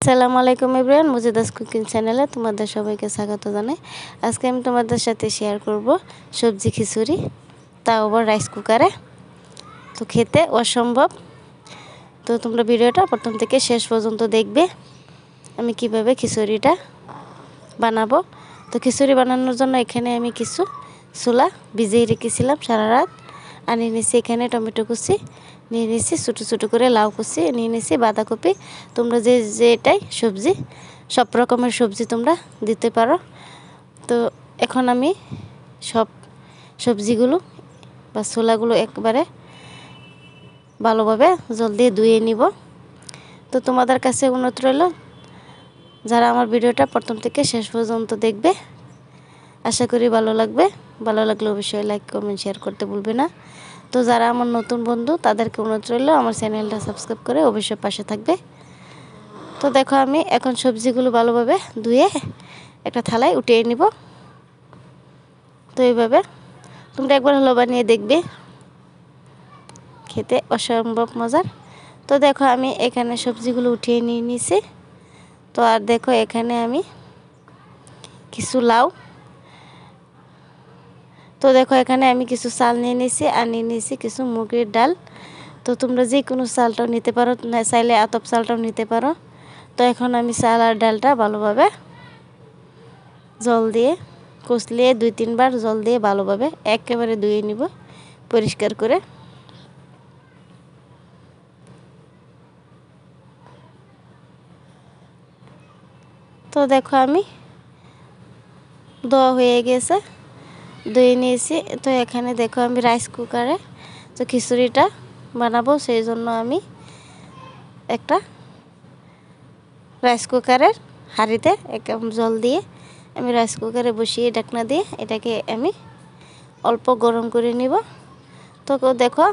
আসসালামু আলাইকুম everyone, মুজিদাস cooking চ্যানেলে তোমাদের সবাইকে স্বাগত জানাই। আজকে আমি তোমাদের সাথে শেয়ার করব সবজি খিচুড়ি, তাও আবার রাইস কুকারে। তো খেতে অসম্ভব। তো তোমরা ভিডিওটা প্রথম থেকে শেষ পর্যন্ত দেখবে আমি কিভাবে খিচুড়িটা বানাবো। তো খিচুড়ি বানানোর জন্য এখানে আমি কিছু ছোলা ভিজিয়ে রেখেছিলাম সারা রাত। আনিয়ে নিয়েছি এখানে টমেটো কুচি, নিয়ে নিয়েছি ছোটো ছোটো করে লাউ কুচি, নিয়ে নিয়েছি বাঁধাকপি। তোমরা যেটাই সবজি, সব রকমের সবজি তোমরা দিতে পারো। তো এখন আমি সব সবজিগুলো বা ছোলাগুলো একবারে ভালোভাবে জল দিয়ে ধুয়ে নিব। তো তোমাদের কাছে অনুরোধ রইল, যারা আমার ভিডিওটা প্রথম থেকে শেষ পর্যন্ত দেখবে, আশা করি ভালো লাগবে। ভালো লাগলে অবশ্যই লাইক কমেন্ট শেয়ার করতে ভুলবে না। তো যারা আমার নতুন বন্ধু, তাদেরকে অনুরোধ রইল আমার চ্যানেলটা সাবস্ক্রাইব করে অবশ্যই পাশে থাকবে। তো দেখো আমি এখন সবজিগুলো ভালোভাবে ধুয়ে একটা থালায় উঠিয়ে নিব। তো এইভাবে তোমরা একবার হলো বানিয়ে দেখবে, খেতে অসম্ভব মজার। তো দেখো আমি এখানে সবজিগুলো উঠিয়ে নিয়ে নিয়েছি। তো আর দেখো এখানে আমি কিছু লাউ, তো দেখো এখানে আমি কিছু চাল নিয়ে নিয়েছি, আর নিয়ে নিয়েছি কিছু মুগের ডাল। তো তোমরা যে কোনো চালটাও নিতে পারো, না চাইলে আতপ চালটাও নিতে পারো। তো এখন আমি চাল আর ডালটা ভালোভাবে জল দিয়ে কষলিয়ে 2-3 বার জল দিয়ে ভালোভাবে একেবারে ধুয়ে নিব পরিষ্কার করে। তো দেখো আমি ধোয়া হয়ে গেছে, ধুয়ে নিয়েছি। তো এখানে দেখো আমি রাইস কুকারে তো খিচুড়িটা বানাবো, সেই জন্য আমি একটা রাইস কুকারের হাঁড়িতে জল দিয়ে আমি রাইস কুকারে বসিয়ে ঢাকনা দিয়ে এটাকে আমি অল্প গরম করে নিব। তো দেখো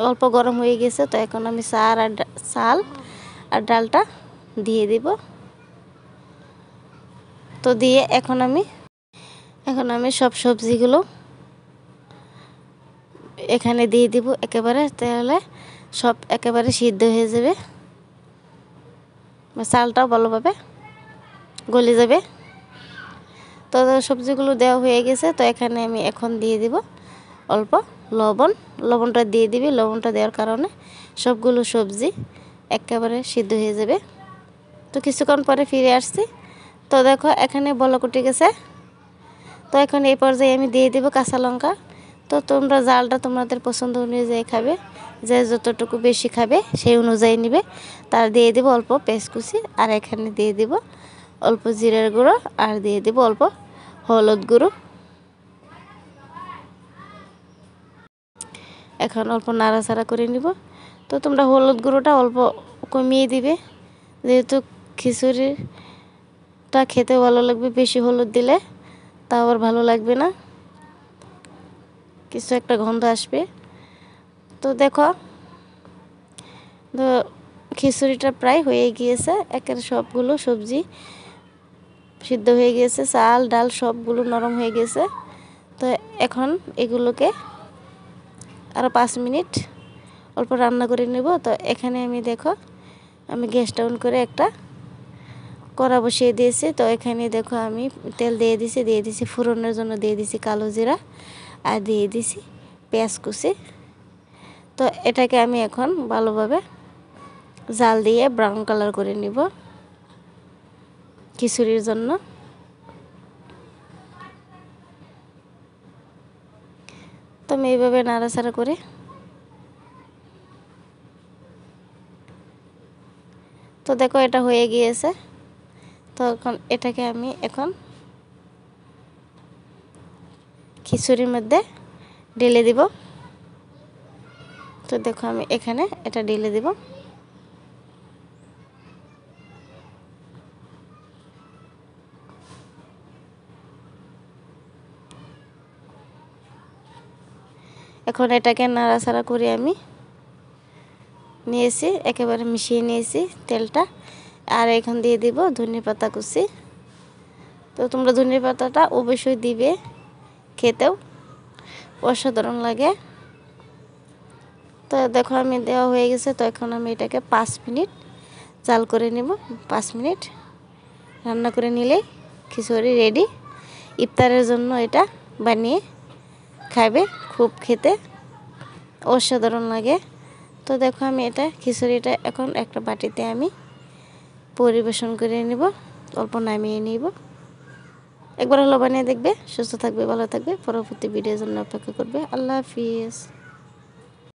অল্প গরম হয়ে গেছে। তো এখন আমি চাল আর ডালটা দিয়ে দিব। তো দিয়ে এখন আমি সব সবজিগুলো এখানে দিয়ে দিব একেবারে, তাহলে সব একেবারে সিদ্ধ হয়ে যাবে, চালটাও ভালোভাবে গলে যাবে। তো সবজিগুলো দেওয়া হয়ে গেছে। তো এখানে আমি এখন দিয়ে দিব অল্প লবণটা দিয়ে দিবি। লবণটা দেওয়ার কারণে সবগুলো সবজি একেবারে সিদ্ধ হয়ে যাবে। তো কিছুক্ষণ পরে ফিরে আসছি। তো দেখো এখানে বলক উঠে গেছে। তো এখন এই পর্যায়ে আমি দিয়ে দিব কাঁচা লঙ্কা। তো তোমরা জালটা তোমাদের পছন্দ অনুযায়ী খাবে, যে যতটুকু বেশি খাবে সেই অনুযায়ী নিবে। তার দিয়ে দিব অল্প পেঁয়াজ কুচি, আর এখানে দিয়ে দিব অল্প জিরার গুঁড়ো, আর দিয়ে দিব অল্প হলুদ গুঁড়ো। এখন অল্প নাড়াচাড়া করে নিব। তো তোমরা হলুদ গুঁড়োটা অল্প কমিয়ে দিবে, যেহেতু খিচুড়িটা খেতে ভালো লাগবে। বেশি হলুদ দিলে তা আবার ভালো লাগবে না, কিছু একটা গন্ধ আসবে। তো দেখো তো খিচুড়িটা প্রায় হয়ে গিয়েছে, একের সবগুলো সবজি সিদ্ধ হয়ে গিয়েছে, চাল ডাল সবগুলো নরম হয়ে গেছে। তো এখন এগুলোকে আরও 5 মিনিট অল্প রান্না করে নেব। তো এখানে আমি দেখো আমি গ্যাসটা অন করে একটা কড়া বসিয়ে দিয়েছি। তো এখানে দেখো আমি তেল দিয়ে দিয়েছি ফোড়নের জন্য, দিয়ে দিয়েছি কালো জিরা, আর দিয়ে দিয়েছি পেঁয়াজ কুচি। তো এটাকে আমি এখন ভালোভাবে জাল দিয়ে ব্রাউন কালার করে নিব খিচুড়ির জন্য। তো আমি এইভাবে নাড়াচাড়া করে তো দেখো এটা হয়ে গিয়েছে। তো এখন এটাকে আমি খিচুড়ির মধ্যে ঢেলে দিব। তো দেখো আমি এখানে এটা ঢেলে দিব। এখন এটাকে নাড়াচাড়া করে আমি নিয়েছি, একেবারে মিশিয়ে নিয়েছি তেলটা। আর এখন দিয়ে দিব ধনে পাতা কুচি। তো তোমরা ধনে পাতাটা অবশ্যই দিবে, খেতেও অসাধারণ লাগে। তো দেখো আমি দেওয়া হয়ে গেছে। তো এখন আমি এটাকে 5 মিনিট জাল করে নেব 5 মিনিট। রান্না করে নিলেই খিচুড়ি রেডি। ইফতারের জন্য এটা বানিয়ে খাবে, খুব খেতে অসাধারণ লাগে। তো দেখো আমি এটা খিচুড়িটা এখন একটা বাটিতে আমি পরিবেশন করে নেব, অল্প নামিয়ে নিব। একবার হলো বানিয়ে দেখবে। সুস্থ থাকবে, ভালো থাকবে। পরবর্তী ভিডিওর জন্য অপেক্ষা করবে। আল্লাহ হাফিজ।